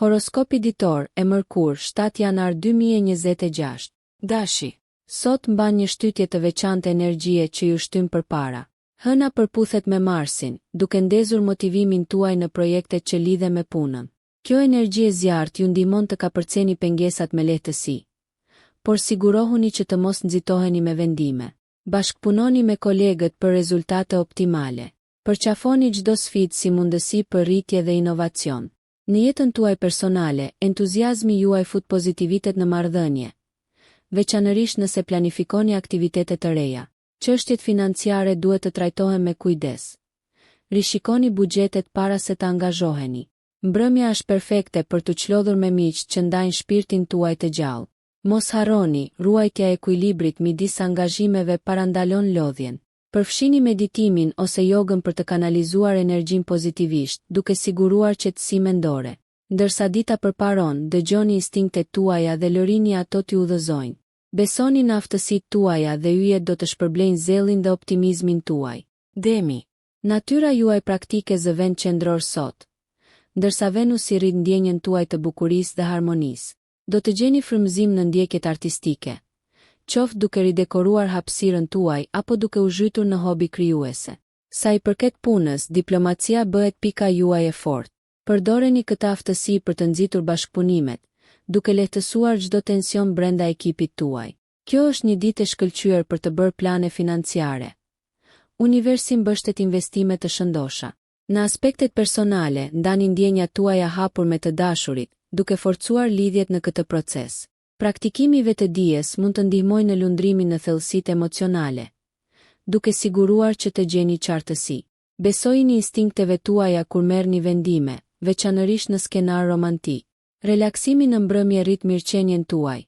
Horoskopi ditor e Mërkur 7 janar 2026. Dashi. Sot mban një shtytje të veçantë energjie që ju shtym përpara. Hëna përputhet me Marsin, duke ndezur motivimin tuaj në projektet që lidhen me punën. Kjo energji e zjarrt ju ndihmon të kapërceni pengesat me lehtësi. Por sigurohuni që të mos nxitoheni me vendime. Bashkpunoni me kolegët për rezultate optimale. Përqafoni çdo sfidë si mundësi për rritje dhe inovacion. Në jetën tuaj personale, entuziazmi juaj fut pozitivitet në marrëdhënie, veçanërisht nëse planifikoni aktivitete të reja. Çështjet financiare duhet të trajtohen me kujdes. Rishikoni buxhetet para se të angazhoheni. Mbrëmja është perfekte për të çlodhur me miq që ndajnë shpirtin tuaj të gjallë. Mos harroni, ruajtja e ekuilibrit midis angazhimeve parandalon lodhjen. Përfshini meditimin ose jogën për të kanalizuar energjinë pozitivisht, duke siguruar qetësi mendore. Ndërsa dita përparon, dëgjoni instinktet tuaja dhe lërini ato t'ju udhëzojnë. Besoni në aftësitë tuaja dhe yjet do të shpërblejnë zellin dhe optimizmin tuaj. Demi. Natyra juaj praktike zë vend qendror sot. Ndërsa Venusi rrit ndjenjen tuaj të bukurisë dhe harmonisë. Do të gjeni frymëzim në ndjekjet artistike. Qoftë duke ridekoruar hapësirën tuaj apo duke u zhytur në hobi krijuese. Sa i përket punës, diplomacia bëhet pika juaj e fortë. Përdoreni këtë aftësi për të nxitur bashkëpunimet, duke lehtësuar çdo tension brenda ekipit tuaj. Kjo është një ditë e shkëlqyer për të bërë plane financiare. Universi mbështet investime të shëndosha. Në aspektet personale, ndani ndjenjat tuaja hapur me të dashurit, duke forcuar lidhjet në këtë proces. Praktikimi vetëdijes mund të ndihmojë në lundrimin në thellësitë emocionale, duke siguruar që të gjeni qartësi. Besojini instinkteve tuaja kur merrni vendime, veçanërisht në skenar romantik. Relaksimi në mbrëmje rrit mirëqenien tuaj.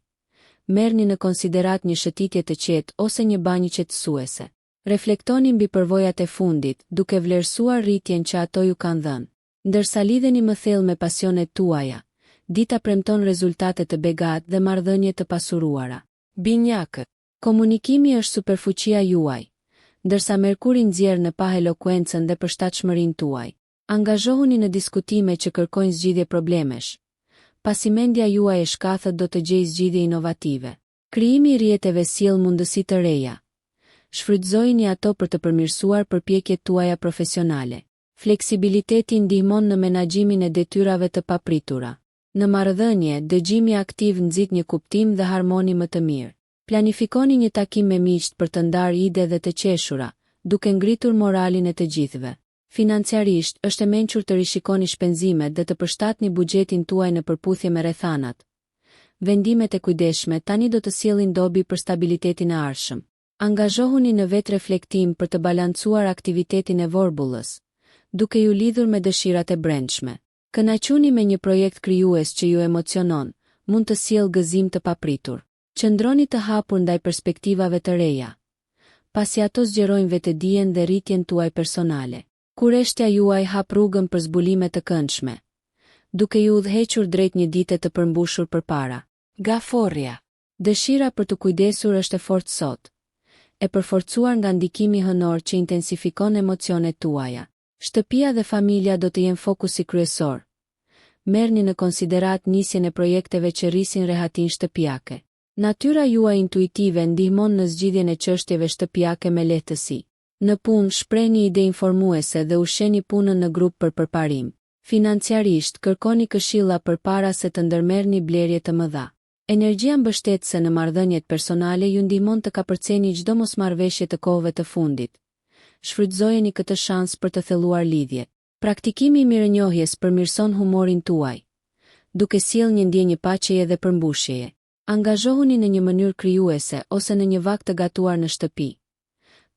Merrni në konsiderat një shëtitje të qetë ose një banjë qetësuese. Reflektoni mbi përvojat e fundit, duke vlerësuar rritjen që ato ju kanë dhënë. Ndërsa lidheni më thellë me pasionet tuaja, dita premton rezultate të begatë dhe marrëdhënie të pasuruara. Binjakët. Komunikimi është superfuqia juaj, ndërsa Merkuri nxjerr në pa elokuencën dhe përshtatshmërinë tuaj. Angazhohuni në diskutime që kërkojnë zgjidhje problemesh. Pasi mendja juaj e shkathët do të gjejë zgjidhje inovative. Krijimi i rrjeteve sjell mundësi të reja. Shfrytëzojini ato për të përmirësuar përpjekjet tuaja profesionale. Fleksibiliteti ndihmon në menaxhimin e detyrave të papritura. Në marrëdhënie, dëgjimi aktiv nxit një kuptim dhe harmoni më të mirë. Planifikoni një takim me miqt për të ndarë ide dhe të qeshura, duke ngritur moralin e të gjithëve. Financiarisht, është e mençur të rishikoni shpenzimet dhe të përshtatni buxhetin tuaj në përputhje me rrethanat. Vendimet e kujdesshme tani do të sjellin dobi për stabilitetin e ardhshëm. Angazhohuni në vetë reflektim për të balancuar aktivitetin e vorbullës, duke ju lidhur me dëshirat e brendshme. Kënaquni me një projekt krijues që ju emocionon, mund të sjellë gëzim të papritur. Qëndroni të hapur ndaj perspektivave të reja, pasi ato zgjerojnë vetëdijen dhe rritjen tuaj personale. Kureshtja juaj hap rrugën për zbulime të këndshme, duke ju udhëhequr drejt një dite të përmbushur përpara. Gaforria. Dëshira për të kujdesur është e fortë sot, e përforcuar nga ndikimi hënor që intensifikon emocionet tuaja. Shtëpia dhe familja do të jenë fokusi kryesor. Merrni në konsiderat nisjen e projekteve që rrisin rehatin shtëpiake. Natyra juaj intuitive ndihmon në zgjidhjen e çështjeve shtëpiake me lehtësi. Në punë shprehni ide informuese dhe ushqeni punën në grup për përparim. Financiarisht kërkoni këshilla përpara se të ndërmerrni blerje të mëdha. Energjia mbështetëse në marrëdhëniet personale ju ndihmon të kapërceni çdo mosmarrveshje të kohëve të fundit. Shfrytëzojeni këtë shans për të thelluar lidhje. Praktikimi i mirënjohjes përmirëson humorin tuaj, duke sjellë një ndjenjë paqeje dhe përmbushjeje. Angazhohuni në një mënyrë krijuese ose në një vakt të gatuar në shtëpi.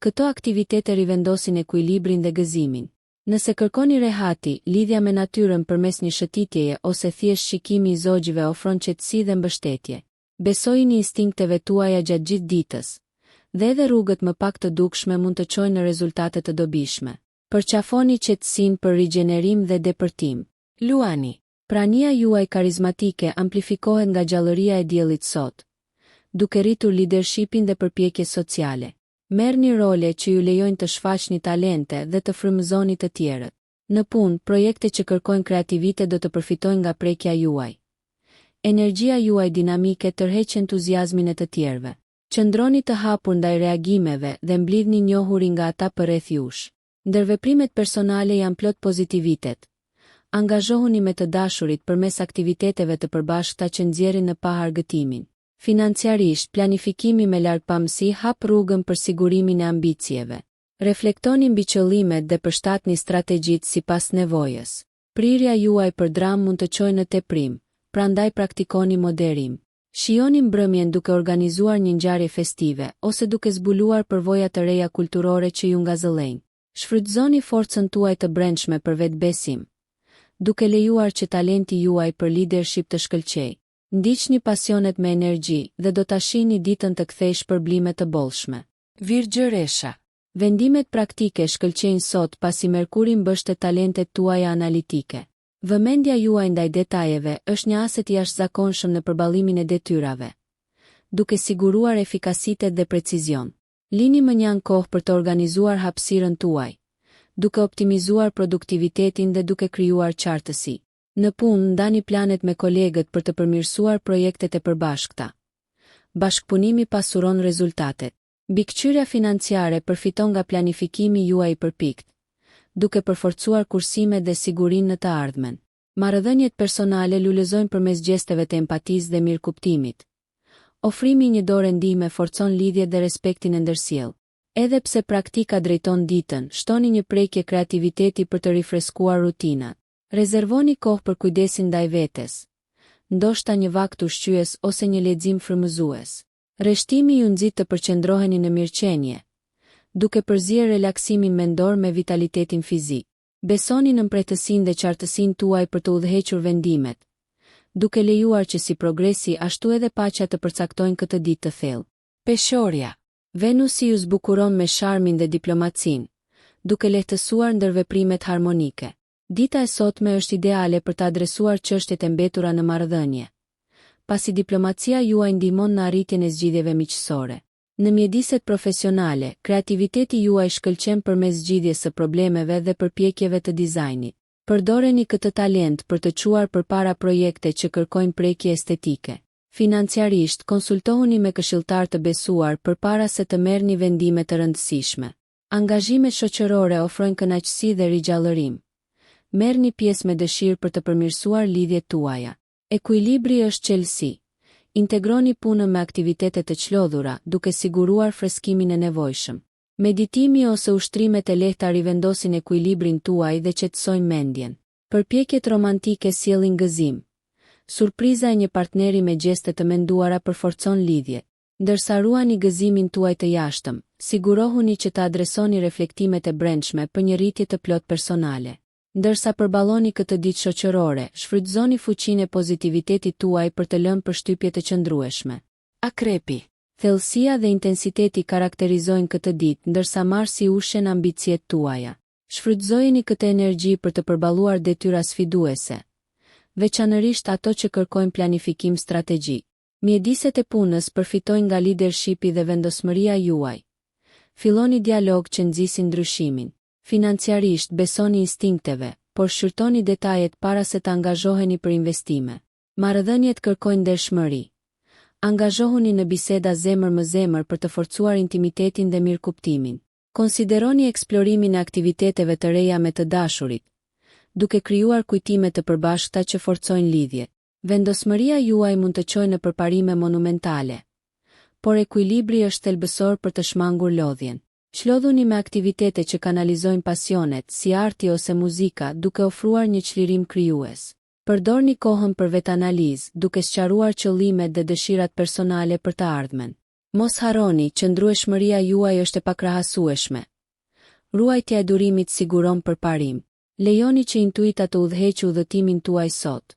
Këto aktivitete rivendosin ekuilibrin dhe gëzimin. Nëse kërkoni rehati, lidhja me natyrën përmes një shëtitjeje ose thjesht shikimi i zogjive ofron qetësi dhe mbështetje. Besojini instinkteve tuaja gjatë gjithë ditës, dhe edhe rrugët më pak të dukshme mund të çojnë në rezultate të dobishme. Përqafoni qetësinë për rigjenerim dhe depërtim. Luani. Prania juaj karizmatike amplifikohet nga gjallëria e diellit sot, duke rritur leadershipin dhe përpjekje sociale. Merrni role që ju lejojnë të shfaqni talente dhe të frymëzoni të tjerët. Në punë, projekte që kërkojnë kreativitet do të përfitojnë nga prekja juaj. Energjia juaj dinamike tërheq entuziazmin e të tjerëve. Qëndroni të hapur ndaj reagimeve dhe mblidhni njohuri nga ata përreth jush. Ndërveprimet personale janë plot pozitivitet. Angazhohuni me të dashurit përmes aktiviteteve të përbashkëta që nxjerrin në pa argëtimin. Financiarisht, planifikimi me largpamësi hap rrugën për sigurimin e ambicieve. Reflektoni mbi qëllimet dhe përshtatni strategjitë sipas nevojës. Prirja juaj për dramë mund të çojë në teprim, prandaj praktikoni moderim. Shijoni mbrëmjen duke organizuar një ngjarje festive ose duke zbuluar përvoja të reja kulturore që ju ngazëllejnë. Shfrytëzoni forcën tuaj të brendshme për vetbesim, duke lejuar që talenti juaj për leadership të shkëlqejë. Ndiqni pasionet me energji dhe do ta shihni ditën të kthej shpërblime të bollshme. Virgjëresha. Vendimet praktike shkëlqejnë sot pasi Merkuri mbështet talentet tuaja analitike. Vëmendja juaj ndaj detajeve është një aset i jashtëzakonshëm në përballimin e detyrave, duke siguruar efikasitet dhe precizion. Lini më një kohë për të organizuar hapësirën tuaj, duke optimizuar produktivitetin dhe duke krijuar qartësi. Në punë, ndani planet me kolegët për të përmirësuar projektet e përbashkëta. Bashkëpunimi pasuron rezultatet. Mbikëqyrja financiare përfiton nga planifikimi juaj i përpikt, duke përforcuar kursimet dhe sigurinë në të ardhmen. Marrëdhëniet personale lulëzojnë përmes gjesteve të empatisë dhe mirëkuptimit. Ofrimi një dorë ndihme forcon lidhjet dhe respektin e ndërsjellë. Edhe pse praktika drejton ditën, shtoni një prekje kreativiteti për të rifreskuar rutinat. Rezervoni kohë për kujdesin ndaj vetes, ndoshta një vakt ushqyes ose një lexim frymëzues. Rreshtimi ju nxit të përqendroheni në mirëqenie, duke përzier relaksimin mendor me vitalitetin fizik. Besoni në mbretësinë dhe qartësinë tuaj për të udhëhequr vendimet, duke lejuar që si progresi ashtu edhe paqja të përcaktojnë këtë ditë të thellë. Peshorja. Venusi ju zbukuron me sharmin dhe diplomacinë, duke lehtësuar ndërveprimet harmonike. Dita e sotme është ideale për të adresuar çështjet e mbetura në marrëdhënie, pasi diplomacia juaj ndihmon në arritjen e zgjidhjeve miqësore. Në mjediset profesionale, kreativiteti juaj shkëlqen përmes zgjidhjes së problemeve dhe përpjekjeve të dizajnit. Përdoreni këtë talent për të çuar përpara projekte që kërkojnë prekje estetike. Financiarisht, konsultohuni me këshilltar të besuar përpara se të merrni vendime të rëndësishme. Angazhimet shoqërore ofrojnë kënaqësi dhe rigjallërim. Merrni pjesë me dëshirë për të përmirësuar lidhjet tuaja. Ekuilibri është qelësi. Integroni punën me aktivitete të çlodhura, duke siguruar freskimin e nevojshëm. Meditimi ose ushtrimet e lehta rivendosin ekuilibrin tuaj dhe qetësojnë mendjen. Përpjekjet romantike sjellin gëzim. Surpriza e një partneri me gjeste të menduara përforcon lidhjet. Ndërsa ruani gëzimin tuaj të jashtëm, sigurohuni që të adresoni reflektimet e brendshme për një rritje të plot personale. Ndërsa përballoni këtë ditë shoqërore, shfrytëzoni fuqinë e pozitivitetit tuaj për të lënë përshtypje të qëndrueshme. Akrepi. Thellësia dhe intensiteti karakterizojnë këtë ditë, ndërsa Marsi ushen ambicjet tuaja. Shfrytëzojeni këtë energji për të përballuar detyra sfiduese, veçanërisht ato që kërkojnë planifikim strategjik. Mjediset e punës përfitojnë nga leadershipi dhe vendosmëria juaj. Filloni dialog që nxisin ndryshimin. Financiarisht besoni instinkteve, por shqyrtoni detajet para se të angazhoheni për investime. Marrëdhëniet kërkojnë ndershmëri. Angazhohuni në biseda zemër më zemër për të forcuar intimitetin dhe mirëkuptimin. Konsideroni eksplorimin e aktiviteteve të reja me të dashurit, duke krijuar kujtime të përbashkëta që forcojnë lidhjet. Vendosmëria juaj mund të çojë në përparime monumentale, por ekuilibri është thelbësor për të shmangur lodhjen. Çlodhuni me aktivitete që kanalizojnë pasionet, si arti ose muzika, duke ofruar një çlirim krijues. Përdorni kohën për vetanalizë, duke sqaruar qëllimet dhe dëshirat personale për të ardhmen. Mos harroni, qëndrueshmëria juaj është e pakrahasueshme. Ruajtja e durimit siguron përparim. Lejoni që intuita të udhëheqë udhëtimin tuaj sot,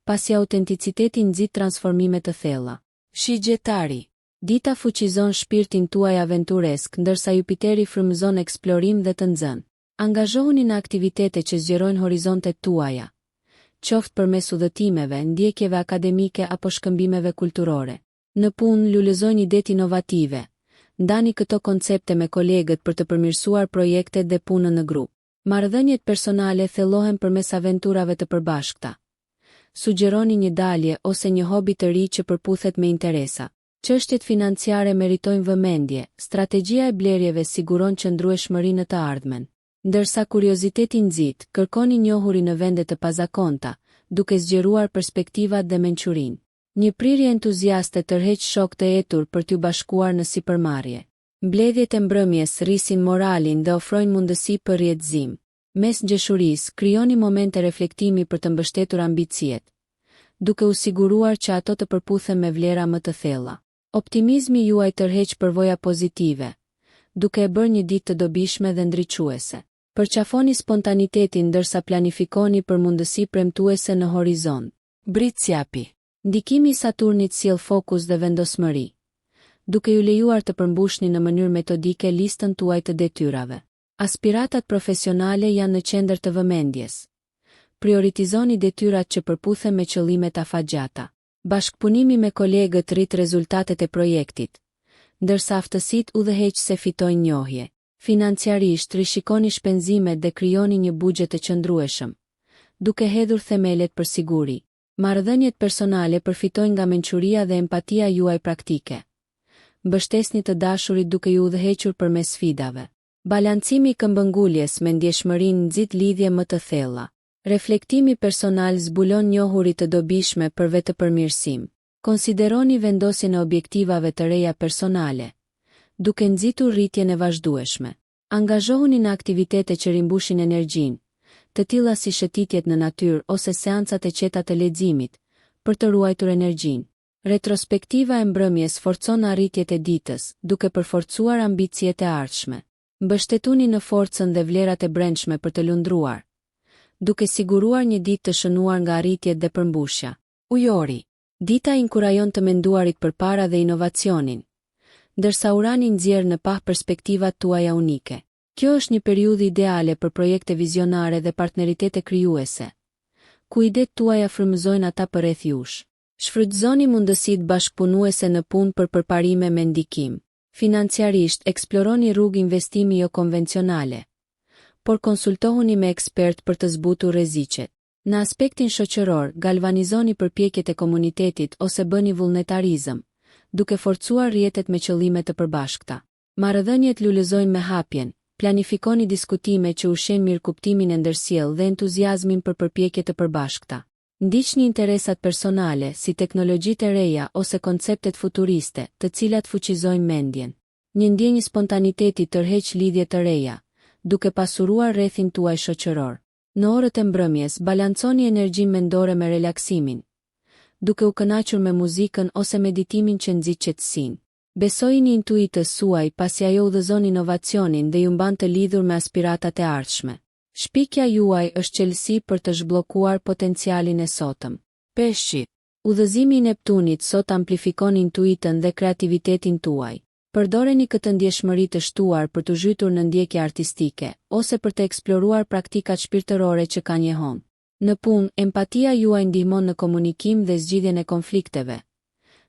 pasi autenticiteti nxit transformime të thella. Shigjetari. Dita fuqizon shpirtin tuaj aventuresk, ndërsa Jupiteri frymëzon eksplorim dhe të nxënë. Angazhohuni në aktivitete që zgjerojnë horizontet tuaja, qoftë përmes udhëtimeve, ndjekjeve akademike apo shkëmbimeve kulturore. Në punë lulëzojnë idetë inovative. Ndani këto koncepte me kolegët për të përmirësuar projektet dhe punën në grup. Marrëdhëniet personale thellohen përmes aventurave të përbashkëta. Sugjeroni një dalje ose një hobi të ri që përputhet me interesa. Çështjet financiare meritojnë vëmendje, strategjia e blerjeve siguron qëndrueshmëri në të ardhmen. Ndërsa kurioziteti nxit, kërkoni njohuri në vende të pazakonta, duke zgjeruar perspektivat dhe mençurinë. Një prirje entuziaste tërheq shok të etur për t'ju bashkuar në sipërmarrje. Mbledhjet e mbrëmjes rrisin moralin dhe ofrojnë mundësi për rrjedhëzim. Mes ngjëshurisë, krijoni momente reflektimi për të mbështetur ambiciet, duke u siguruar që ato të përputhen me vlera më të thella. Optimizmi juaj tërheq përvoja pozitive, duke e bërë një ditë të dobishme dhe ndriçuese. Përqafoni spontanitetin ndërsa planifikoni për mundësi premtuese në horizont. Britsjapi. Ndikimi i Saturnit sjell fokus dhe vendosmëri, duke ju lejuar të përmbushni në mënyrë metodike listën tuaj të detyrave. Aspiratat profesionale janë në qendër të vëmendjes. Prioritizoni detyrat që përputhen me qëllimet afatgjata. Bashkëpunimi me kolegët rrit rezultatet e projektit, ndërsa aftësitë udhëheqëse fitojnë njohje. Financiarisht rishikoni shpenzimet dhe krijoni një buxhet të qëndrueshëm, duke hedhur themelet për siguri. Marrëdhëniet personale përfitojnë nga mençuria dhe empatia juaj praktike. Mbështesni të dashurit duke ju udhëhequr përmes sfidave. Balancimi i këmbënguljes me ndjeshmërinë nxit lidhje më të thella. Reflektimi personal zbulon njohuri të dobishme për vetëpërmirësim. Konsideroni vendosjen e objektivave të reja personale, duke nxitur rritjen e vazhdueshme. Angazhohuni në aktivitete që rimbushin energjinë, të tilla si shëtitjet në natyrë ose seancat e qeta të leximit, për të ruajtur energjinë. Retrospektiva e mbrëmjes forcon arritjet e ditës, duke përforcuar ambiciet e ardhshme. Mbështetuni në forcën dhe vlerat e brendshme për të lundruar, duke siguruar një ditë të shënuar nga arritjet dhe përmbushja. Ujori. Dita inkurajon të menduarit përpara dhe inovacionin, ndërsa Urani nxjerr në pah perspektivat tuaja unike. Kjo është një periudhë ideale për projekte vizionare dhe partneritete krijuese, ku idetë tuaja frymëzojnë ata përreth jush. Shfrytëzoni mundësitë bashkëpunuese në punë për përparime me ndikim. Financiarisht eksploroni rrugë investimi jo konvencionale, por konsultohuni me ekspert për të zbutur rreziqet. Në aspektin shoqëror, galvanizoni përpjekjet e komunitetit ose bëni vullnetarizëm, duke forcuar rrjetet me qëllime të përbashkëta. Marrëdhëniet lulëzojnë me hapjen. Planifikoni diskutime që ushqejnë mirëkuptimin e ndërsjellë dhe entuziazmin për përpjekje të përbashkëta. Ndiqni interesat personale si teknologjitë e reja ose konceptet futuriste, të cilat fuqizojnë mendjen. Një ndjenjë spontaniteti tërheq lidhje të reja, duke pasuruar rrethin tuaj shoqëror. Në orët e mbrëmjes, balanconi energjinë mendore me relaksimin, duke u kënaqur me muzikën ose meditimin që nxit qetësinë. Besojini intuitës suaj pasi ajo udhëzon inovacionin dhe ju mban të lidhur me aspiratat e ardhshme. Shpikja juaj është qelësi për të zhbllokuar potencialin e sotëm. Peshqit. Udhëzimi i Neptunit sot amplifikon intuitën dhe kreativitetin tuaj. Përdoreni këtë ndjeshmëri të shtuar për të zhytur në ndjekje artistike, ose për të eksploruar praktikat shpirtërore që ka njehon. Në punë, empatia juaj ndihmon në komunikim dhe zgjidhjen e konflikteve,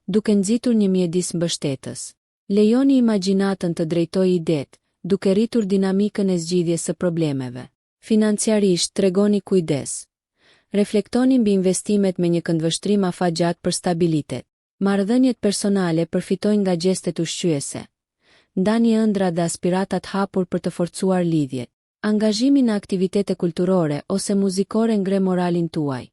duke nxitur një mjedis mbështetës. Lejoni imagjinatën të drejtojë idetë, duke rritur dinamikën e zgjidhjes së problemeve. Financiarisht tregoni kujdes. Reflektoni mbi investimet me një këndvështrim afatgjat për stabilitet. Marrëdhëniet personale përfitojnë nga gjestet ushqyese. Ndani ëndra dhe aspiratat hapur për të forcuar lidhjet. Angazhimi në aktivitete kulturore ose muzikore ngre moralin tuaj.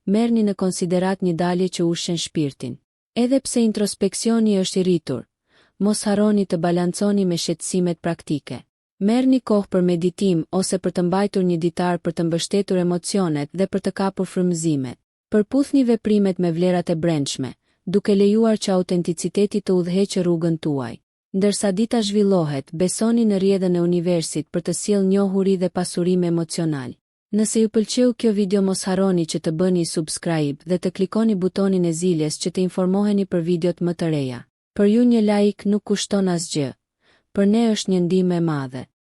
Merrni në konsiderat një dalje që ushqen shpirtin. Edhe pse introspeksioni është i rritur, mos harroni të balanconi me shqetësimet praktike. Merrni kohë për meditim ose për të mbajtur një ditar për të mbështetur emocionet dhe për të kapur frymëzimet. Përputhni veprimet me vlerat e brendshme, duke lejuar që autenticiteti të udhëheqë rrugën tuaj. Ndërsa dita zhvillohet, besoni në rrjedhën e universit për të sjellë njohuri dhe pasurim emocional. Nëse ju pëlqeu kjo video, mos harroni që të bëni subscribe dhe të klikoni butonin e ziljes që të informoheni për videot më të reja. Për ju një like nuk kushton asgjë. Për ne është një ndihmë e madhe.